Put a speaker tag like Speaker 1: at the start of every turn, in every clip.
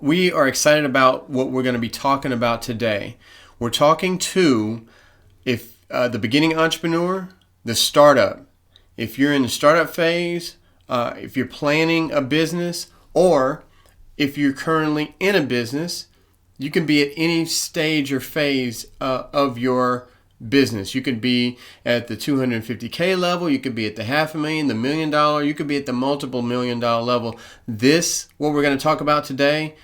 Speaker 1: We are excited about what we're going to be talking about today. We're talking to the beginning entrepreneur, the startup. If you're in the startup phase, if you're planning a business, or if you're currently in a business, you can be at any stage or phase of your business. You could be at the 250K level, you could be at the $500,000, the $1 million, you could be at the multiple $1 million level. What we're going to talk about today,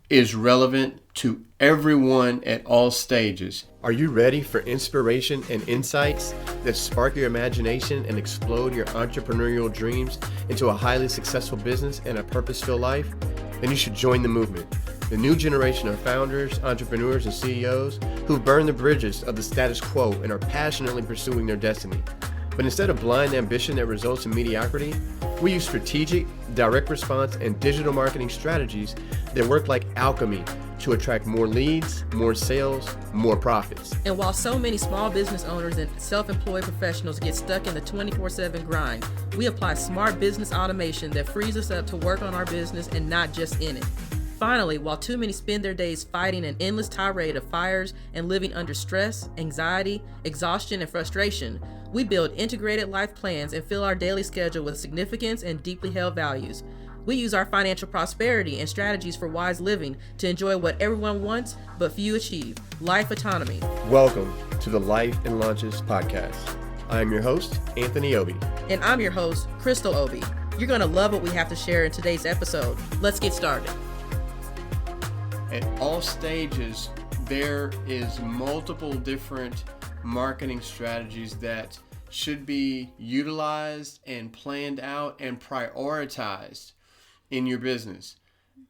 Speaker 1: is relevant to everyone at all stages. Are you ready for inspiration and insights that spark your imagination and explode your entrepreneurial dreams into a highly successful business and a purpose-filled life? Then you should join the movement. The new generation of founders, entrepreneurs, and CEOs who've burned the bridges of the status quo and are passionately pursuing their destiny. But instead of blind ambition that results in mediocrity, we use strategic, direct response, and digital marketing strategies that work like alchemy to attract more leads, more sales, more profits.
Speaker 2: And while so many small business owners and self-employed professionals get stuck in the 24/7 grind, we apply smart business automation that frees us up to work on our business and not just in it. Finally, while too many spend their days fighting an endless tirade of fires and living under stress, anxiety, exhaustion, and frustration, we build integrated life plans and fill our daily schedule with significance and deeply held values. We use our financial prosperity and strategies for wise living to enjoy what everyone wants but few achieve, life autonomy.
Speaker 1: Welcome to the Life and Launches podcast. I am your host, Anthony Obi.
Speaker 2: And I'm your host, Crystal Obi. You're going to love what we have to share in today's episode. Let's get started.
Speaker 1: At all stages, there is multiple different marketing strategies that should be utilized and planned out and prioritized in your business.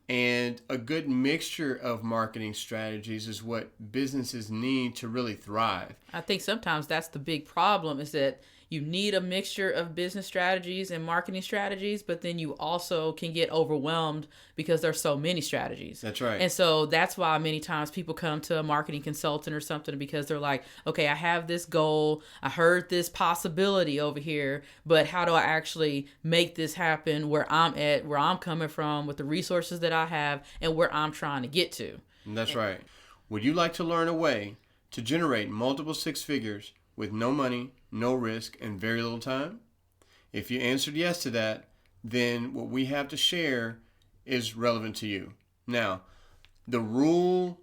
Speaker 1: And a good mixture of marketing strategies is what businesses need to really thrive.
Speaker 2: I think sometimes that's the big problem, is that you need a mixture of business strategies and marketing strategies, but then you also can get overwhelmed because there's so many strategies.
Speaker 1: That's right.
Speaker 2: And so that's why many times people come to a marketing consultant or something, because they're like, okay, I have this goal. I heard this possibility over here, but how do I actually make this happen where I'm at, where I'm coming from, with the resources that I have, and where I'm trying to get to?
Speaker 1: That's right. Would you like to learn a way to generate multiple six figures with no money, no risk, and very little time? If you answered yes to that, then what we have to share is relevant to you. Now, the rule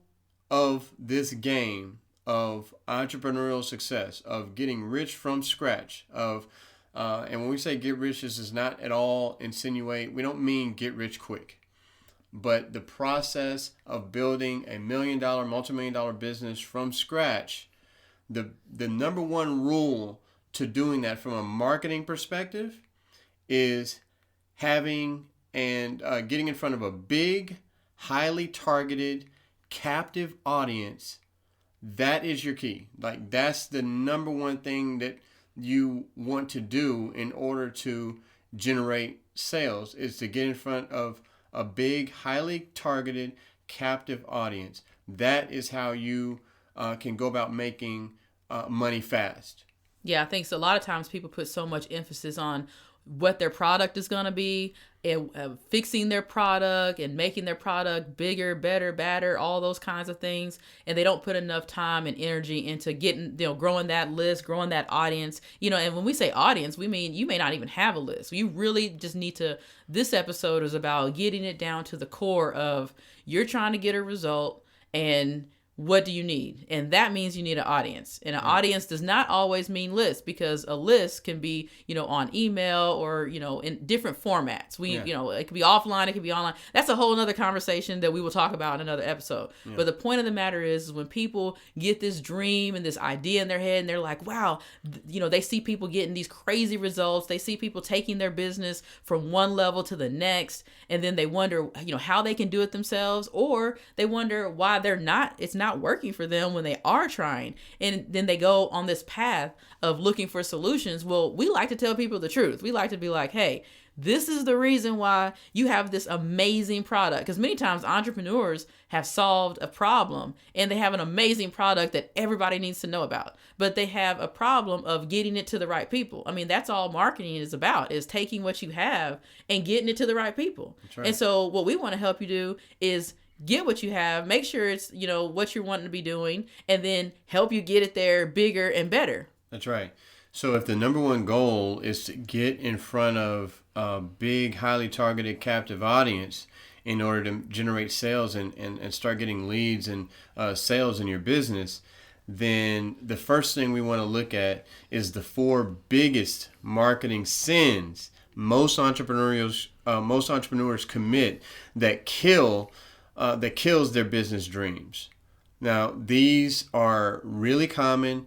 Speaker 1: of this game of entrepreneurial success, of getting rich from scratch, and when we say get rich, this does not at all insinuate, we don't mean get rich quick. But the process of building a $1 million, multi-million-dollar business from scratch, the number one rule to doing that from a marketing perspective is having and getting in front of a big, highly targeted, captive audience. That is your key. Like, that's the number one thing that you want to do in order to generate sales, is to get in front of a big, highly targeted, captive audience. That is how you can go about making money fast.
Speaker 2: Yeah, I think so. A lot of times people put so much emphasis on what their product is going to be, and fixing their product and making their product bigger, better, badder, all those kinds of things. And they don't put enough time and energy into getting, growing that list, growing that audience. And when we say audience, we mean you may not even have a list. You really just need to, this episode is about getting it down to the core of, you're trying to get a result, and what do you need? And that means you need an audience. And an audience does not always mean list, because a list can be, on email or, in different formats. It could be offline, it could be online. That's a whole other conversation that we will talk about in another episode. Yeah. But the point of the matter is when people get this dream and this idea in their head, and they're like, wow, they see people getting these crazy results. They see people taking their business from one level to the next. And then they wonder, how they can do it themselves, or they wonder why it's not working for them when they are trying. And then they go on this path of looking for solutions. Well, we like to tell people the truth. We like to be like, hey, this is the reason why you have this amazing product. Because many times entrepreneurs have solved a problem and they have an amazing product that everybody needs to know about, but they have a problem of getting it to the right people. I mean, that's all marketing is about, is taking what you have and getting it to the right people. That's right. And so what we want to help you do is get what you have, make sure it's, what you're wanting to be doing, and then help you get it there bigger and better.
Speaker 1: That's right. So if the number one goal is to get in front of a big, highly targeted captive audience in order to generate sales and start getting leads and sales in your business, then the first thing we want to look at is the 4 biggest marketing sins most entrepreneurs commit that kills their business dreams. Now, these are really common.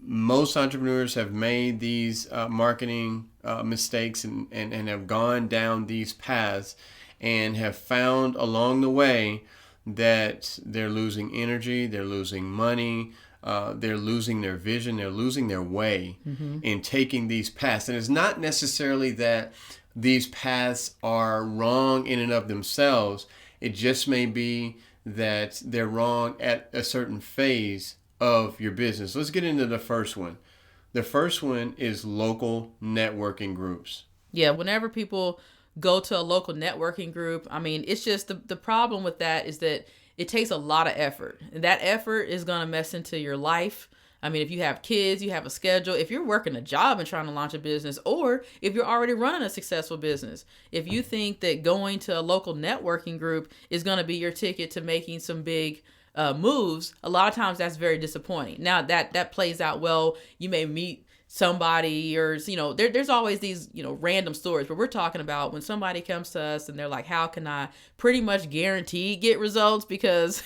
Speaker 1: Most entrepreneurs have made these marketing mistakes and have gone down these paths and have found along the way that they're losing energy, they're losing money, they're losing their vision, they're losing their way in taking these paths. And it's not necessarily that these paths are wrong in and of themselves. It just may be that they're wrong at a certain phase of your business. Let's get into the first one. The first one is local networking groups.
Speaker 2: Yeah, whenever people go to a local networking group, it's just the problem with that is that it takes a lot of effort. And that effort is going to mess into your life. If you have kids, you have a schedule. If you're working a job and trying to launch a business, or if you're already running a successful business, if you think that going to a local networking group is going to be your ticket to making some big moves, a lot of times that's very disappointing. Now that plays out well. You may meet somebody, or there's always these random stories, but we're talking about when somebody comes to us and they're like, how can I pretty much guarantee get results because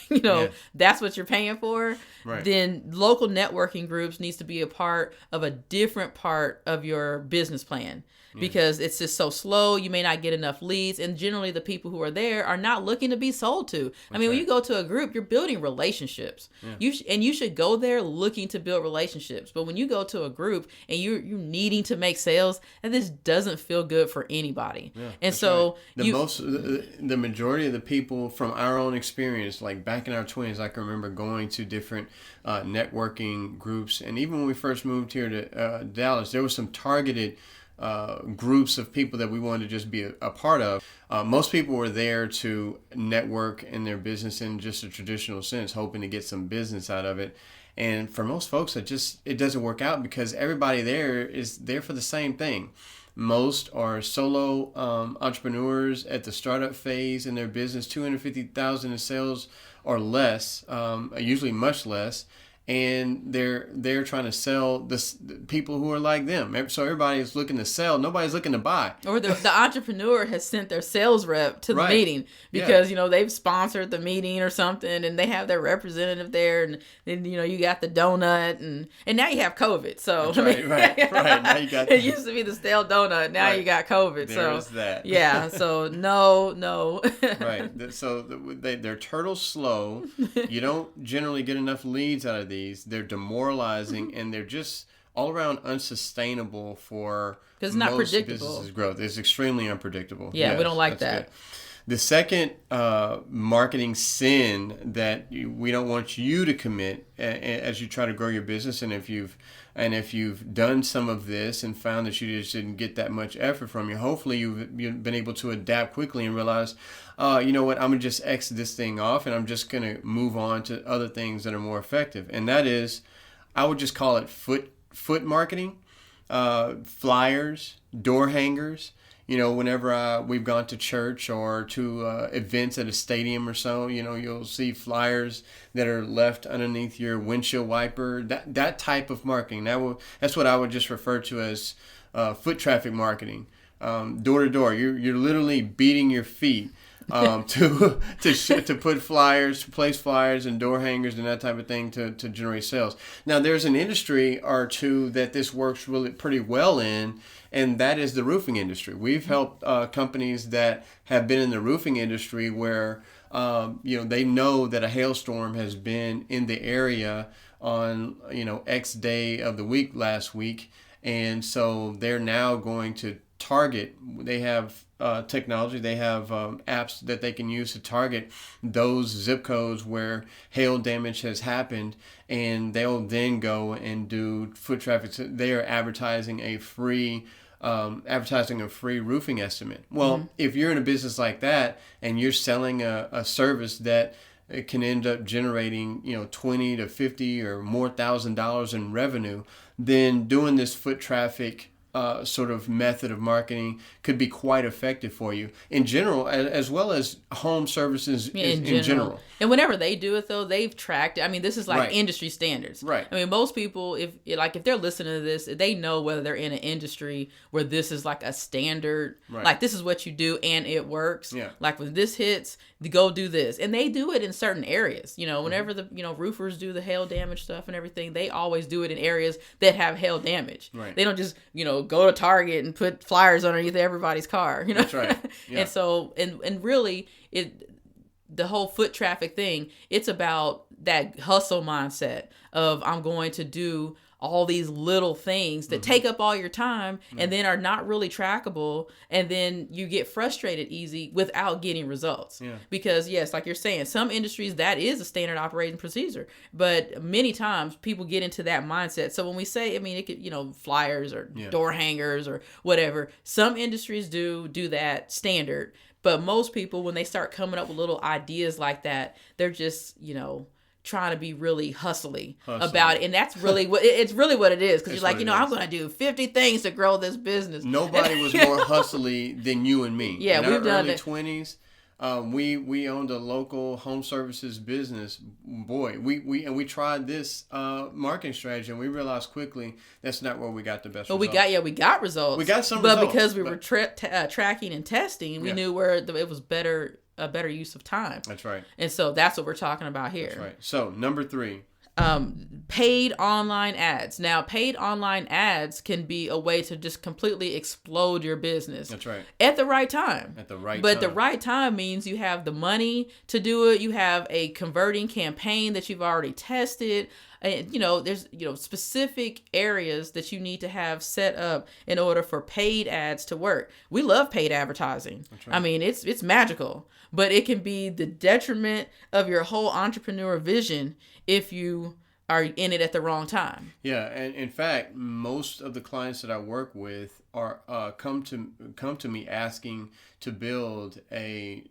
Speaker 2: that's what you're paying for,
Speaker 1: right?
Speaker 2: Then local networking groups needs to be a part of a different part of your business plan. Because it's just so slow, you may not get enough leads, and generally the people who are there are not looking to be sold to. When you go to a group, you're building relationships. Yeah. You should go there looking to build relationships. But when you go to a group and you're needing to make sales, and this doesn't feel good for anybody. Yeah, and so
Speaker 1: the majority of the people from our own experience, like back in our 20s, I can remember going to different networking groups, and even when we first moved here to Dallas, there was some targeted groups of people that we wanted to just be a part of. Most people were there to network in their business in just a traditional sense, hoping to get some business out of it. And for most folks, it doesn't work out because everybody there is there for the same thing. Most are solo entrepreneurs at the startup phase in their business, $250,000 in sales or less, usually much less. And they're trying to sell the people who are like them. So everybody is looking to sell. Nobody's looking to buy.
Speaker 2: Or the entrepreneur has sent their sales rep to the meeting because, they've sponsored the meeting or something, and they have their representative there. And then, you got the donut. And now you have COVID. So
Speaker 1: right. Now you got
Speaker 2: it used to be the stale donut. Now you got COVID.
Speaker 1: There's that.
Speaker 2: Yeah. So no.
Speaker 1: Right. So they're turtle slow. You don't generally get enough leads out of these. They're demoralizing and they're just all around unsustainable for
Speaker 2: most
Speaker 1: businesses' growth. It's extremely unpredictable.
Speaker 2: Yeah, we don't like that.
Speaker 1: Good. The second marketing sin that we don't want you to commit as you try to grow your business, and if you've done some of this and found that you just didn't get that much effort from you, hopefully you've been able to adapt quickly and realize, you know what, I'm going to just exit this thing off and I'm just going to move on to other things that are more effective. And that is, I would just call it foot marketing, flyers, door hangers. Whenever we've gone to church or to events at a stadium or so, you'll see flyers that are left underneath your windshield wiper. That type of marketing. That's what I would just refer to as foot traffic marketing. Door to door. You're literally beating your feet to put flyers, to place flyers and door hangers and that type of thing to generate sales. Now, there's an industry or two that this works really pretty well in, and that is the roofing industry. We've helped companies that have been in the roofing industry where they know that a hailstorm has been in the area on X day of the week last week, and so they're now going to target. They have technology. They have apps that they can use to target those zip codes where hail damage has happened, and they'll then go and do foot traffic. They are advertising a free advertising a free roofing estimate. Well, if you're in a business like that and you're selling a service that it can end up generating, 20 to 50 or more $1,000 in revenue, then doing this foot traffic sort of method of marketing could be quite effective for you in general, as well as home services in general.
Speaker 2: And whenever they do it, though, they've tracked it. I mean, this is like
Speaker 1: Right.
Speaker 2: industry standards.
Speaker 1: Right.
Speaker 2: I mean, most people, if they're listening to this, they know whether they're in an industry where this is like a standard,
Speaker 1: Right.
Speaker 2: like this is what you do and it works.
Speaker 1: Yeah.
Speaker 2: Like when this hits, go do this. And they do it in certain areas. Whenever
Speaker 1: Mm-hmm.
Speaker 2: the roofers do the hail damage stuff and everything, they always do it in areas that have hail damage.
Speaker 1: Right.
Speaker 2: They don't just, go to Target and put flyers underneath everybody's car.
Speaker 1: That's right. Yeah.
Speaker 2: And so, and really, the whole foot traffic thing, it's about that hustle mindset of I'm going to do all these little things that take up all your time and then are not really trackable, and then you get frustrated easy without getting results.
Speaker 1: Yeah.
Speaker 2: Because yes, like you're saying, some industries that is a standard operating procedure, but many times people get into that mindset. So when we say, I mean, it could, flyers or door hangers or whatever, some industries do that standard, but most people, when they start coming up with little ideas like that, they're just, trying to be really hustly about it. And that's really what it's really what it is. Because you're like, I'm going to do 50 things to grow this business.
Speaker 1: Nobody was more hustly than you and me.
Speaker 2: Yeah,
Speaker 1: in
Speaker 2: we've
Speaker 1: our
Speaker 2: done
Speaker 1: early
Speaker 2: it.
Speaker 1: 20s. We owned a local home services business. Boy, we tried this marketing strategy, and we realized quickly that's not where we got the best.
Speaker 2: But
Speaker 1: results.
Speaker 2: we got results.
Speaker 1: We got some
Speaker 2: but
Speaker 1: results,
Speaker 2: because we were tracking and testing, we
Speaker 1: Yeah.
Speaker 2: knew where it was a better use of time.
Speaker 1: That's right.
Speaker 2: And so that's what we're talking about here.
Speaker 1: That's right. So number 3.
Speaker 2: Paid online ads. Now, paid online ads can be a way to just completely explode your business.
Speaker 1: That's right.
Speaker 2: At the right time.
Speaker 1: At the right
Speaker 2: But
Speaker 1: time.
Speaker 2: the right time means you have the money to do it. You have a converting campaign that you've already tested. And, there's, specific areas that you need to have set up in order for paid ads to work. We love paid advertising.
Speaker 1: That's right.
Speaker 2: I mean, it's magical, but it can be the detriment of your whole entrepreneur vision if you are in it at the wrong time.
Speaker 1: Yeah, and in fact, most of the clients that I work with are come to me asking to build a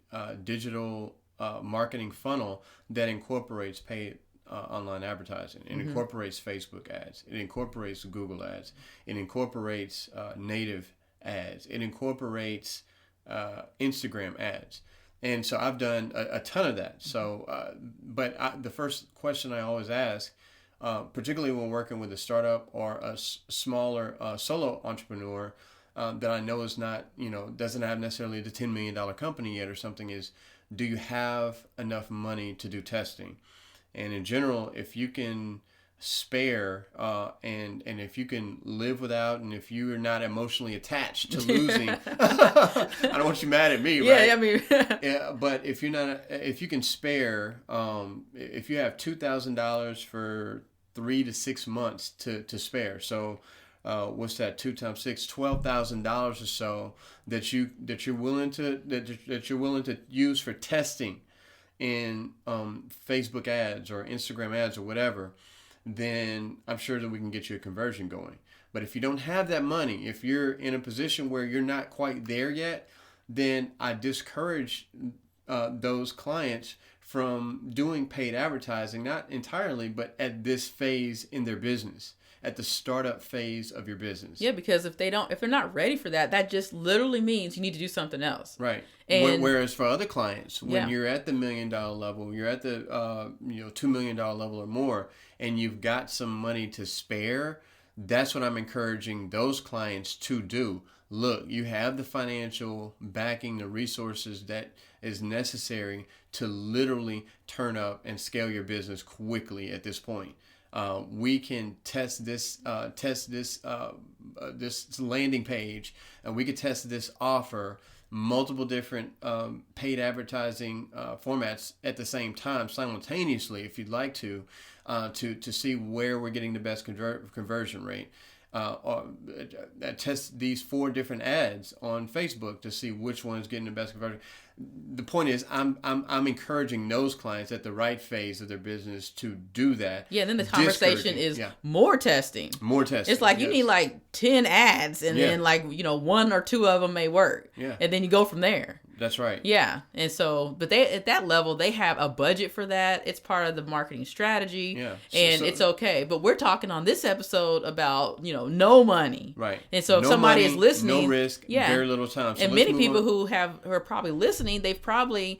Speaker 1: digital marketing funnel that incorporates paid online advertising. It incorporates Facebook ads. It incorporates Google ads. It incorporates native ads. It incorporates Instagram ads. And so I've done a ton of that. So, the first question I always ask, particularly when working with a startup or a smaller solo entrepreneur that I know is not, doesn't have necessarily the $10 million company yet or something, is, do you have enough money to do testing? And in general, if you can spare and if you can live without, and if you are not emotionally attached to losing, I don't want you mad at me, right?
Speaker 2: Yeah, I mean,
Speaker 1: Yeah, but if you can spare, if you have $2,000 for 3 to 6 months to spare, so what's that? 2 times 6, $12,000 or so that you're willing to use for testing in Facebook ads or Instagram ads or whatever, then I'm sure that we can get you a conversion going. But if you don't have that money, if you're in a position where you're not quite there yet, then I discourage those clients from doing paid advertising, not entirely, but at this phase in their business, at the startup phase of your business.
Speaker 2: yeah, because if they're not ready for that, that just literally means you need to do something else.
Speaker 1: Right.
Speaker 2: And
Speaker 1: Whereas for other clients, when
Speaker 2: Yeah.
Speaker 1: you're at the $1 million level, you're at the $2 million level or more, and you've got some money to spare, that's what I'm encouraging those clients to do. Look, you have the financial backing, the resources that is necessary to literally turn up and scale your business quickly at this point. We can test this landing page, and we could test this offer, multiple different paid advertising formats at the same time, simultaneously, if you'd like to see where we're getting the best conversion rate. test these 4 different ads on Facebook to see which one is getting the best conversion. The point is, I'm encouraging those clients at the right phase of their business to do that.
Speaker 2: Yeah, and then the conversation is
Speaker 1: Yeah.
Speaker 2: more testing.
Speaker 1: More testing.
Speaker 2: It's like you
Speaker 1: yes.
Speaker 2: need like 10 ads, and
Speaker 1: Yeah.
Speaker 2: then like 1 or 2 of them may work.
Speaker 1: Yeah.
Speaker 2: And then you go from there.
Speaker 1: That's right.
Speaker 2: Yeah. And so, but they, at that level, they have a budget for that. It's part of the marketing strategy.
Speaker 1: Yeah.
Speaker 2: And it's okay. But we're talking on this episode about, no money.
Speaker 1: Right.
Speaker 2: And so if
Speaker 1: No
Speaker 2: somebody
Speaker 1: money,
Speaker 2: is listening,
Speaker 1: no risk,
Speaker 2: yeah.
Speaker 1: very little time. So
Speaker 2: and
Speaker 1: let's
Speaker 2: many
Speaker 1: move
Speaker 2: people
Speaker 1: on.
Speaker 2: who are probably listening, they've probably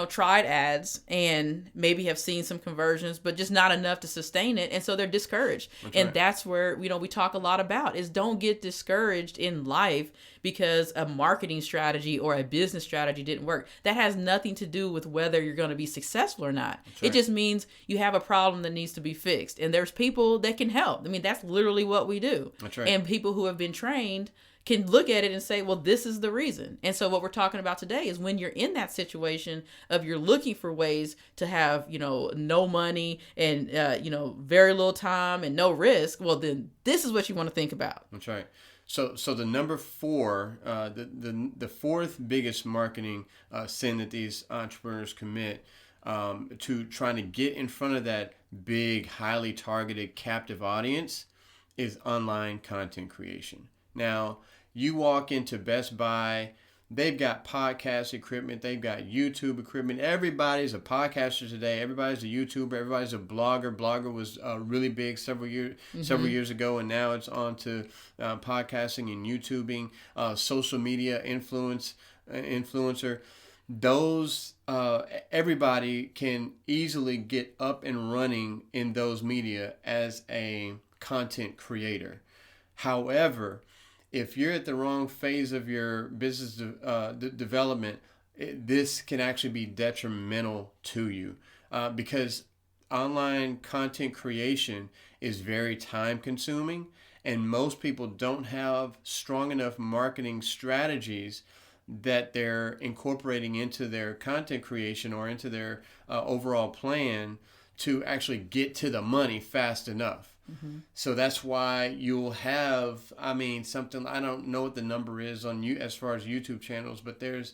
Speaker 2: tried ads and maybe have seen some conversions, but just not enough to sustain it. And so they're discouraged. That's where, we talk a lot about is don't get discouraged in life because a marketing strategy or a business strategy didn't work. That has nothing to do with whether you're going to be successful or not.
Speaker 1: Right.
Speaker 2: It just means you have a problem that needs to be fixed. And there's people that can help. I mean, that's literally what we do.
Speaker 1: That's right.
Speaker 2: And people who have been trained can look at it and say, well, this is the reason. And so what we're talking about today is when you're in that situation of you're looking for ways to have, no money and, very little time and no risk. Well, then this is what you want to think about.
Speaker 1: That's right. So the number 4, the 4th biggest marketing sin that these entrepreneurs commit to trying to get in front of that big, highly targeted, captive audience is online content creation. Now, you walk into Best Buy, they've got podcast equipment, they've got YouTube equipment. Everybody's a podcaster today. Everybody's a YouTuber. Everybody's a blogger. Blogger was really big several years ago, and now it's on to podcasting and YouTubing, social media influencer. Those everybody can easily get up and running in those media as a content creator. However, if you're at the wrong phase of your business development, this can actually be detrimental to you because online content creation is very time consuming, and most people don't have strong enough marketing strategies that they're incorporating into their content creation or into their overall plan to actually get to the money fast enough. Mm-hmm. So that's why you'll have, something, I don't know what the number is on you as far as YouTube channels, but there's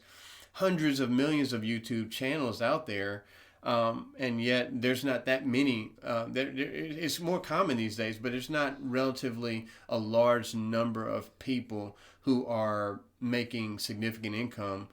Speaker 1: hundreds of millions of YouTube channels out there. And yet there's not that many. It's more common these days, but it's not relatively a large number of people who are making significant income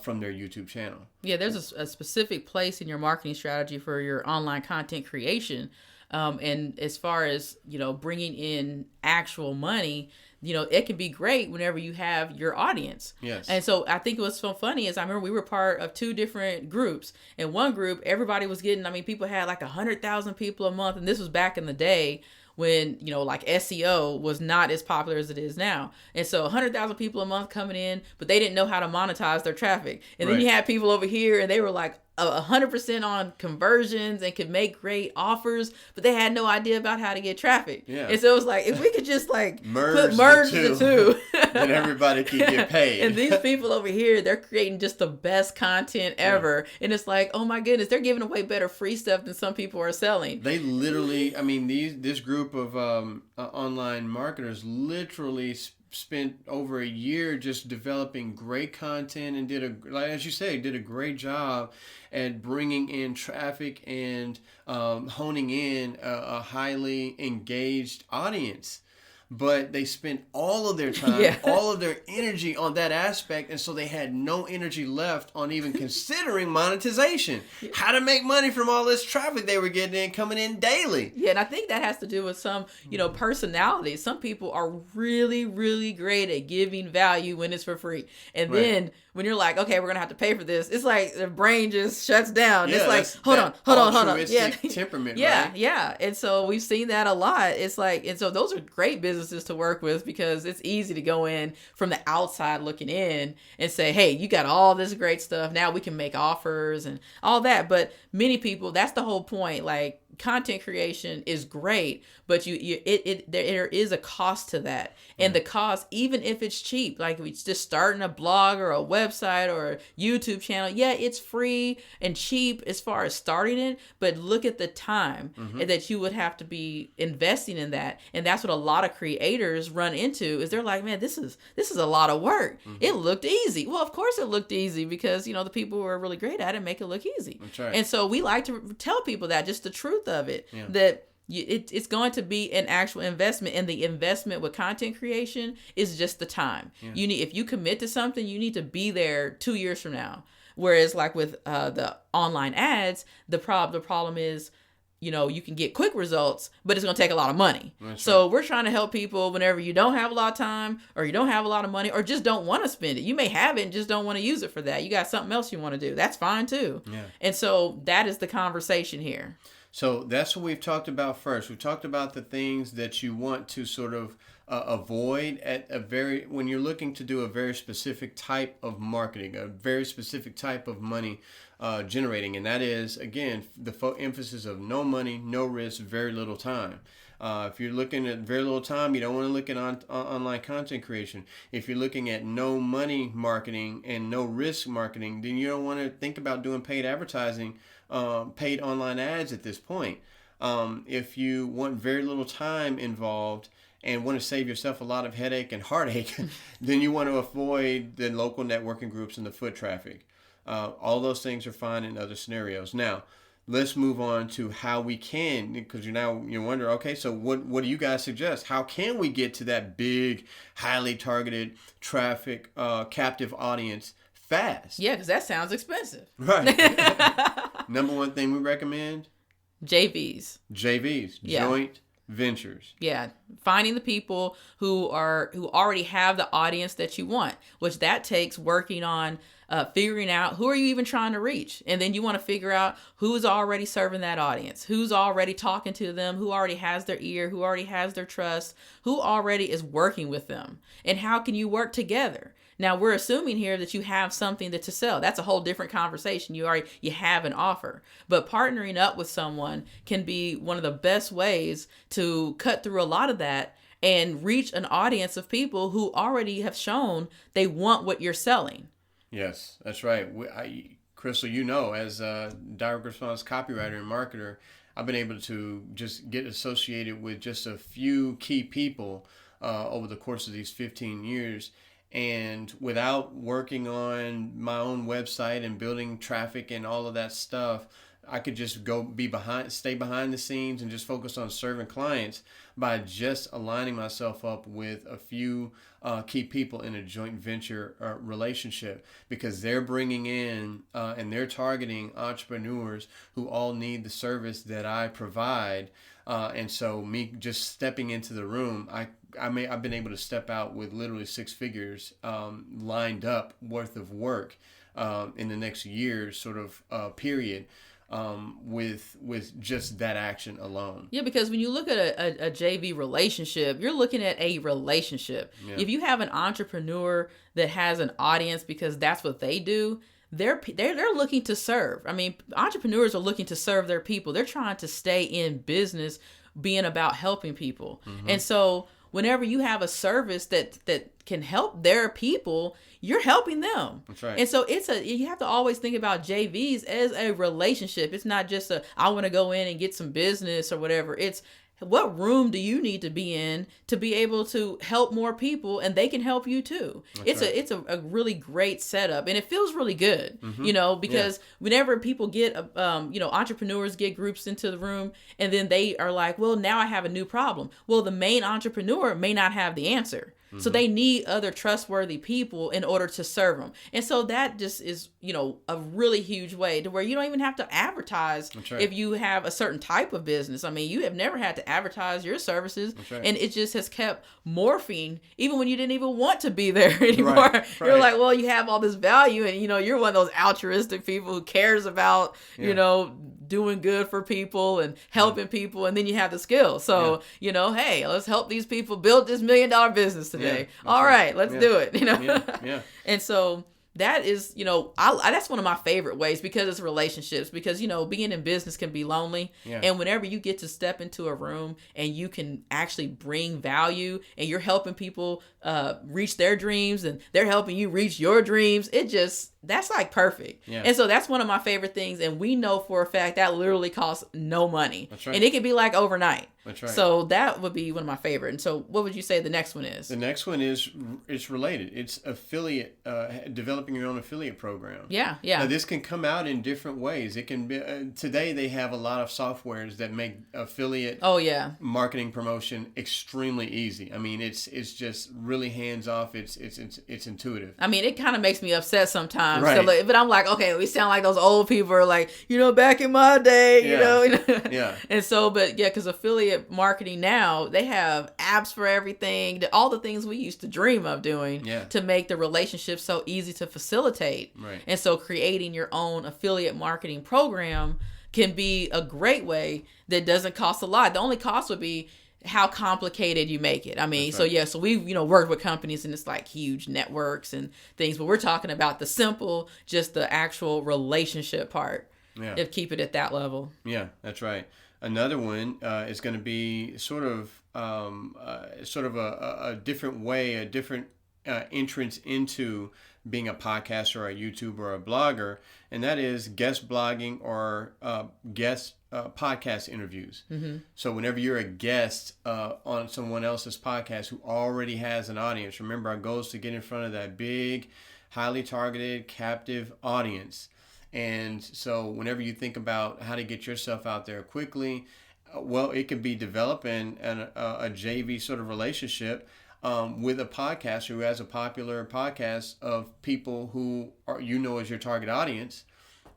Speaker 1: from their YouTube channel.
Speaker 2: Yeah, there's a specific place in your marketing strategy for your online content creation. And as far as, bringing in actual money, it can be great whenever you have your audience.
Speaker 1: Yes.
Speaker 2: And so I think what's so funny is I remember we were part of 2 different groups. In one group, everybody was getting, people had like 100,000 people a month. And this was back in the day when, like SEO was not as popular as it is now. And so 100,000 people a month coming in, but they didn't know how to monetize their traffic. And then you had people over here and they were like 100% on conversions and could make great offers, but they had no idea about how to get traffic.
Speaker 1: Yeah.
Speaker 2: And so it was like, if we could just like
Speaker 1: merge
Speaker 2: the two,
Speaker 1: then everybody could get paid.
Speaker 2: And these people over here, they're creating just the best content ever. Yeah. And it's like, oh my goodness, they're giving away better free stuff than some people are selling.
Speaker 1: They literally, this group of online marketers literally spent over a year just developing great content and did a great job at bringing in traffic and honing in a highly engaged audience. But they spent all of their time, all of their energy on that aspect, and so they had no energy left on even considering monetization. How to make money from all this traffic they were getting in, coming in daily.
Speaker 2: Yeah, and I think that has to do with some, personalities. Some people are really, really great at giving value when it's for free. And then when you're like, okay, we're going to have to pay for this, it's like the brain just shuts down.
Speaker 1: Yeah,
Speaker 2: it's like, hold on.
Speaker 1: Yeah. Temperament, right?
Speaker 2: Yeah. And so we've seen that a lot. It's like, and so those are great businesses to work with because it's easy to go in from the outside looking in and say, hey, you got all this great stuff. Now we can make offers and all that. But many people, that's the whole point. Like, content creation is great, but there is a cost to that. And the cost, even if it's cheap, like it's just starting a blog or a website or a YouTube channel, yeah, it's free and cheap as far as starting it, but look at the time that you would have to be investing in that. And that's what a lot of creators run into, is they're like, man, this is a lot of work. It looked easy. Well, of course it looked easy, because, you know, the people who are really great at it make it look easy.
Speaker 1: That's right.
Speaker 2: And so we like to tell people that, just the truth of it, that it's going to be an actual investment, and the investment with content creation is just the time. You need, if you commit to something, you need to be there 2 years from now. Whereas like with the online ads, the problem is, you know, you can get quick results, but it's going to take a lot of money. So we're trying to help people whenever you don't have a lot of time, or you don't have a lot of money, or just don't want to spend it. You may have it and just don't want to use it for that. You got something else you want to do. That's fine too. And so that is the conversation here.
Speaker 1: So that's what we've talked about first. We've talked about the things that you want to sort of avoid at when you're looking to do a very specific type of marketing, a very specific type of money generating. And that is, again, the emphasis of no money, no risk, very little time. If you're looking at very little time, you don't want to look at online content creation. If you're looking at no money marketing and no risk marketing, then you don't want to think about doing paid advertising, paid online ads at this point. If you want very little time involved and want to save yourself a lot of headache and heartache, then you want to avoid the local networking groups and the foot traffic. All those things are fine in other scenarios. Now, let's move on to how we can, because you wonder, okay, so what do you guys suggest? How can we get to that big, highly targeted traffic, captive audience fast?
Speaker 2: Yeah, because that sounds expensive.
Speaker 1: Right. Number one thing we recommend?
Speaker 2: JVs,
Speaker 1: joint ventures.
Speaker 2: Yeah, finding the people who already have the audience that you want, which that takes working on figuring out who are you even trying to reach. And then you want to figure out who's already serving that audience, who's already talking to them, who already has their ear, who already has their trust, who already is working with them, and how can you work together. Now, we're assuming here that you have something to sell. That's a whole different conversation. You have an offer. But partnering up with someone can be one of the best ways to cut through a lot of that and reach an audience of people who already have shown they want what you're selling.
Speaker 1: Yes, that's right. Crystal, you know, as a direct response copywriter and marketer, I've been able to just get associated with just a few key people over the course of these 15 years. And without working on my own website and building traffic and all of that stuff, I could just stay behind the scenes and just focus on serving clients by just aligning myself up with a few key people in a joint venture relationship, because they're bringing in and they're targeting entrepreneurs who all need the service that I provide. And so me just stepping into the room, I've been able to step out with literally 6 figures lined up worth of work in the next year sort of period. With just that action alone.
Speaker 2: Yeah, because when you look at a JV relationship, you're looking at a relationship. Yeah. If you have an entrepreneur that has an audience because that's what they do, they're looking to serve. I mean, entrepreneurs are looking to serve their people. They're trying to stay in business, being about helping people. Mm-hmm. And so whenever you have a service that can help their people, you're helping them.
Speaker 1: That's right.
Speaker 2: And so you have to always think about JVs as a relationship. It's not just I want to go in and get some business or whatever. It's what room do you need to be in to be able to help more people, and they can help you too. It's a really great setup, and it feels really good, because whenever people get, entrepreneurs get groups into the room, and then they are like, well, now I have a new problem. Well, the main entrepreneur may not have the answer. So they need other trustworthy people in order to serve them. And so that just is, a really huge way to where you don't even have to advertise if you have a certain type of business. I mean, you have never had to advertise your services, and it just has kept morphing even when you didn't even want to be there anymore. Right. You're like, well, you have all this value, and, you're one of those altruistic people who cares about, doing good for people and helping people, and then you have the skills. So, hey, let's help these people build this $1 million business today. All right, let's do it. And so that is, that's one of my favorite ways, because it's relationships, because, being in business can be lonely.
Speaker 1: Yeah.
Speaker 2: And whenever you get to step into a room and you can actually bring value, and you're helping people reach their dreams, and they're helping you reach your dreams, that's like perfect.
Speaker 1: Yeah.
Speaker 2: And so that's one of my favorite things. And we know for a fact that literally costs no money.
Speaker 1: That's right.
Speaker 2: And it can be like overnight.
Speaker 1: That's right.
Speaker 2: So that would be one of my favorite. And so what would you say the next one is?
Speaker 1: The next one it's related. It's affiliate, developing your own affiliate program.
Speaker 2: Yeah, yeah.
Speaker 1: Now, this can come out in different ways. It can be today they have a lot of softwares that make affiliate marketing promotion extremely easy. I mean, it's just really hands off. It's intuitive.
Speaker 2: I mean, it kind of makes me upset sometimes.
Speaker 1: Right.
Speaker 2: So, but I'm like, okay, we sound like those old people are like, back in my day, you know.
Speaker 1: Yeah.
Speaker 2: And so, but yeah, because affiliate marketing now, they have apps for everything, all the things we used to dream of doing to make the relationship so easy to facilitate.
Speaker 1: Right.
Speaker 2: And so creating your own affiliate marketing program can be a great way that doesn't cost a lot. The only cost would be how complicated you make it. I mean, so we've, worked with companies, and it's like huge networks and things, but we're talking about the simple, just the actual relationship part.
Speaker 1: Yeah.
Speaker 2: If keep it at that level.
Speaker 1: Yeah, that's right. Another one is going to be sort of a different way, a different entrance into being a podcaster or a YouTuber or a blogger, and that is guest blogging or guest podcast interviews.
Speaker 2: Mm-hmm.
Speaker 1: So whenever you're a guest on someone else's podcast who already has an audience, remember our goal is to get in front of that big, highly targeted, captive audience. And so whenever you think about how to get yourself out there quickly, it could be developing a JV sort of relationship with a podcaster who has a popular podcast of people who are, as your target audience.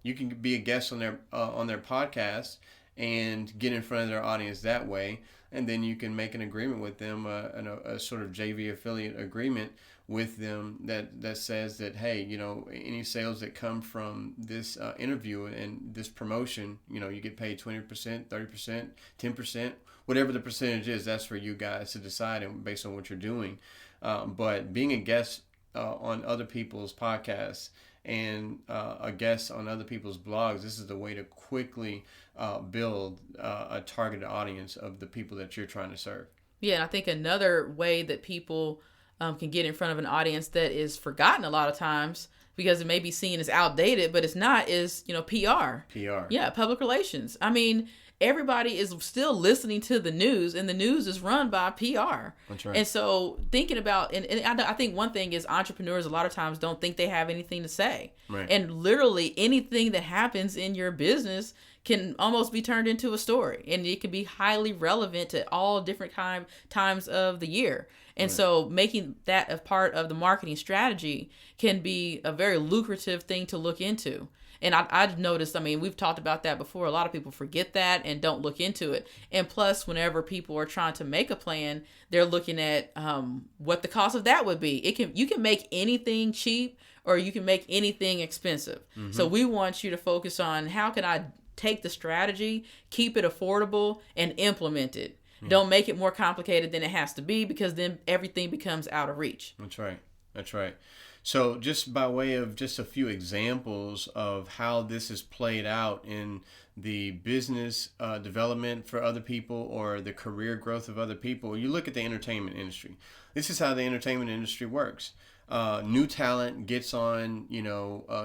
Speaker 1: You can be a guest on their podcast and get in front of their audience that way, and then you can make an agreement with them, a sort of JV affiliate agreement with them that says that, hey, any sales that come from this interview and this promotion, you get paid 20%, 30%, 10%, whatever the percentage is. That's for you guys to decide and based on what you're doing. But being a guest on other people's podcasts and a guest on other people's blogs, this is the way to quickly build a targeted audience of the people that you're trying to serve.
Speaker 2: Yeah, and I think another way that people can get in front of an audience that is forgotten a lot of times, because it may be seen as outdated, but it's not, is, PR.
Speaker 1: PR.
Speaker 2: Yeah, public relations. I mean, everybody is still listening to the news, and the news is run by PR.
Speaker 1: That's right.
Speaker 2: And so thinking about, and I think one thing is entrepreneurs a lot of times don't think they have anything to say.
Speaker 1: Right.
Speaker 2: And literally anything that happens in your business can almost be turned into a story, and it can be highly relevant to all different times of the year. And so making that a part of the marketing strategy can be a very lucrative thing to look into. And I've noticed, we've talked about that before. A lot of people forget that and don't look into it. And plus, whenever people are trying to make a plan, they're looking at what the cost of that would be. You can make anything cheap, or you can make anything expensive. Mm-hmm. So we want you to focus on, how can I take the strategy, keep it affordable, and implement it. Don't make it more complicated than it has to be, because then everything becomes out of reach.
Speaker 1: That's right. So just by way of just a few examples of how this is played out in the business development for other people or the career growth of other people, you look at the entertainment industry. This is how the entertainment industry works. New talent gets on,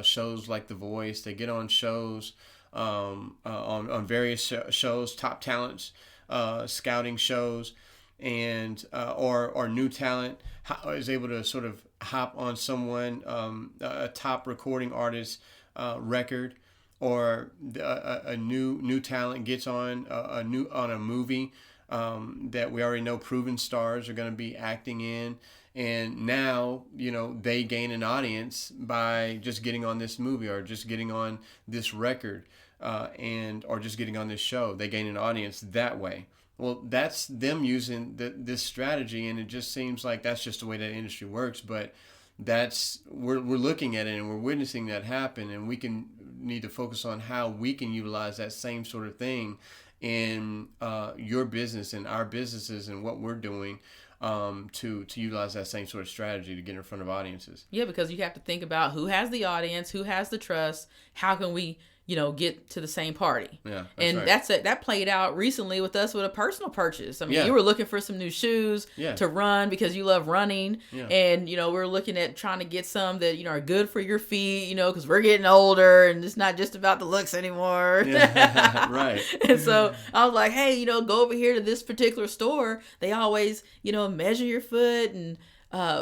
Speaker 1: shows like The Voice. They get on shows, on various shows, top talents, scouting shows, and or new talent is able to sort of hop on someone, a top recording artist record, or a new talent gets on a movie that we already know proven stars are going to be acting in. And now, they gain an audience by just getting on this movie or just getting on this record or just getting on this show. They gain an audience that way. Well, that's them using this strategy, and it just seems like that's just the way that industry works. But we're looking at it and we're witnessing that happen, and we need to focus on how we can utilize that same sort of thing in your business and our businesses and what we're doing. to utilize that same sort of strategy to get in front of audiences.
Speaker 2: Yeah, because you have to think about who has the audience, who has the trust, how can we, get to the same party.
Speaker 1: Yeah,
Speaker 2: and
Speaker 1: right.
Speaker 2: that played out recently with us with a personal purchase. I mean,
Speaker 1: Yeah.
Speaker 2: you were looking for some new shoes
Speaker 1: Yeah.
Speaker 2: to run because you love running.
Speaker 1: Yeah.
Speaker 2: And, we were looking at trying to get some that, are good for your feet, because we're getting older and it's not just about the looks anymore.
Speaker 1: Yeah. Right.
Speaker 2: And so I was like, hey, go over here to this particular store. They always, measure your foot and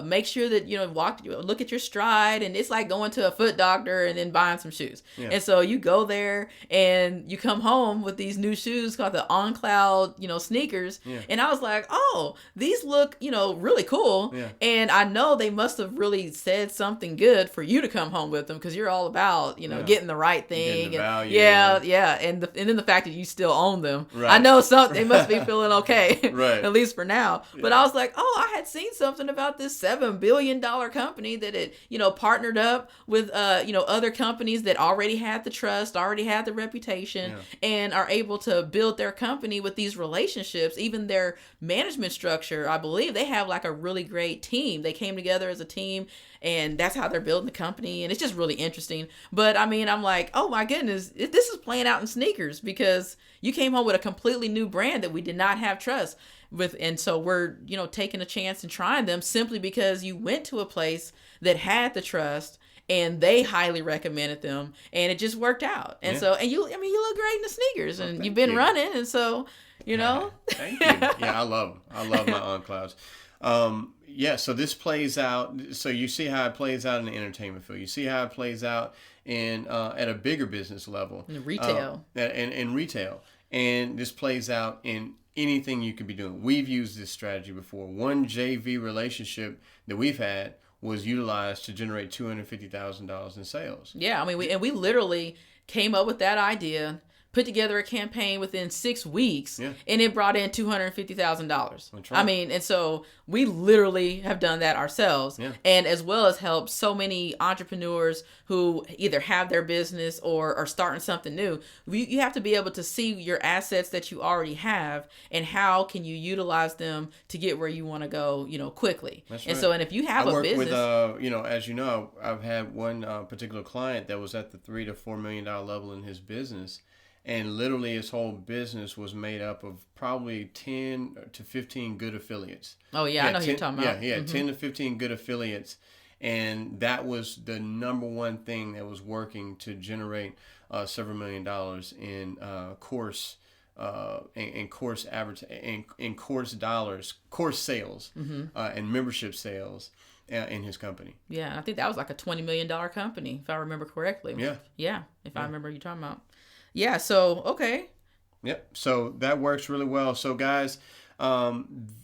Speaker 2: make sure that look at your stride, and it's like going to a foot doctor and then buying some shoes.
Speaker 1: Yeah.
Speaker 2: And so you go there and you come home with these new shoes called the On Cloud sneakers.
Speaker 1: Yeah.
Speaker 2: And I was like, oh, these look really cool.
Speaker 1: Yeah.
Speaker 2: And I know they must have really said something good for you to come home with them, because you're all about getting the right thing.
Speaker 1: Getting the value.
Speaker 2: Yeah, and then the fact that you still own them.
Speaker 1: Right.
Speaker 2: I know they must be feeling okay.
Speaker 1: Right.
Speaker 2: At least for now. But
Speaker 1: Yeah.
Speaker 2: I was like, oh, I had seen something about this $7 billion company that had, partnered up with, other companies that already had the trust, already had the reputation, and are able to build their company with these relationships. Even their management structure, I believe they have like a really great team. They came together as a team, and that's how they're building the company. And it's just really interesting. But I mean, I'm like, oh my goodness, this is playing out in sneakers, because you came home with a completely new brand that we did not have trust with. And so we're, taking a chance and trying them simply because you went to a place that had the trust and they highly recommended them, and it just worked out. And so, and you look great in the sneakers, and you've been running. And so,
Speaker 1: Thank you. Yeah, I love my On Clouds. So this plays out. So you see how it plays out in the entertainment field. You see how it plays out in at a bigger business level,
Speaker 2: in retail,
Speaker 1: and retail. And this plays out in anything you could be doing. We've used this strategy before. One JV relationship that we've had was utilized to generate $250,000 in sales.
Speaker 2: Yeah, I mean, we literally came up with that idea, put together a campaign within 6 weeks, and it brought in $250,000.
Speaker 1: That's right.
Speaker 2: I mean, and so we literally have done that ourselves, and as well as helped so many entrepreneurs who either have their business or are starting something new. You have to be able to see your assets that you already have and how can you utilize them to get where you want to go, quickly.
Speaker 1: That's
Speaker 2: and
Speaker 1: right.
Speaker 2: so, and if you have
Speaker 1: I
Speaker 2: a
Speaker 1: work
Speaker 2: business,
Speaker 1: with, as you know, I've had one particular client that was at the $3 to $4 million level in his business. And literally his whole business was made up of probably 10 to 15 good affiliates.
Speaker 2: Oh, yeah, I know who you're talking about.
Speaker 1: Yeah, he had 10 to 15 good affiliates. And that was the number one thing that was working to generate several $1 million in course dollars, course sales, and membership sales in his company.
Speaker 2: Yeah, I think that was like a $20 million company, if I remember correctly.
Speaker 1: Yeah.
Speaker 2: I remember you talking about. Yeah, so, okay.
Speaker 1: Yep, so that works really well. So, guys,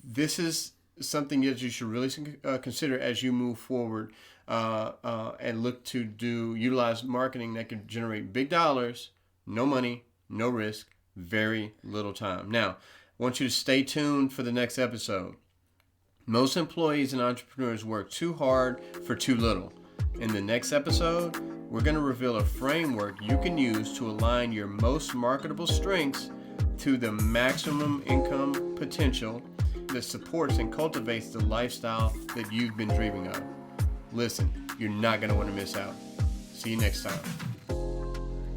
Speaker 1: this is something that you should really consider as you move forward and look to utilize marketing that can generate big dollars, no money, no risk, very little time. Now, I want you to stay tuned for the next episode. Most employees and entrepreneurs work too hard for too little. In the next episode, we're going to reveal a framework you can use to align your most marketable strengths to the maximum income potential that supports and cultivates the lifestyle that you've been dreaming of. Listen, you're not going to want to miss out. See you next time.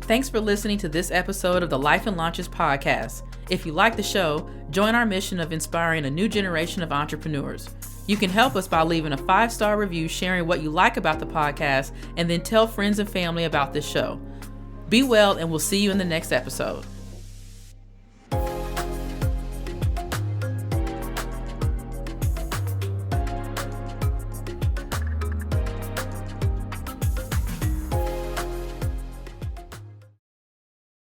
Speaker 2: Thanks for listening to this episode of the Life and Launches podcast. If you like the show, join our mission of inspiring a new generation of entrepreneurs. You can help us by leaving a 5-star review, sharing what you like about the podcast, and then tell friends and family about this show. Be well, and we'll see you in the next episode.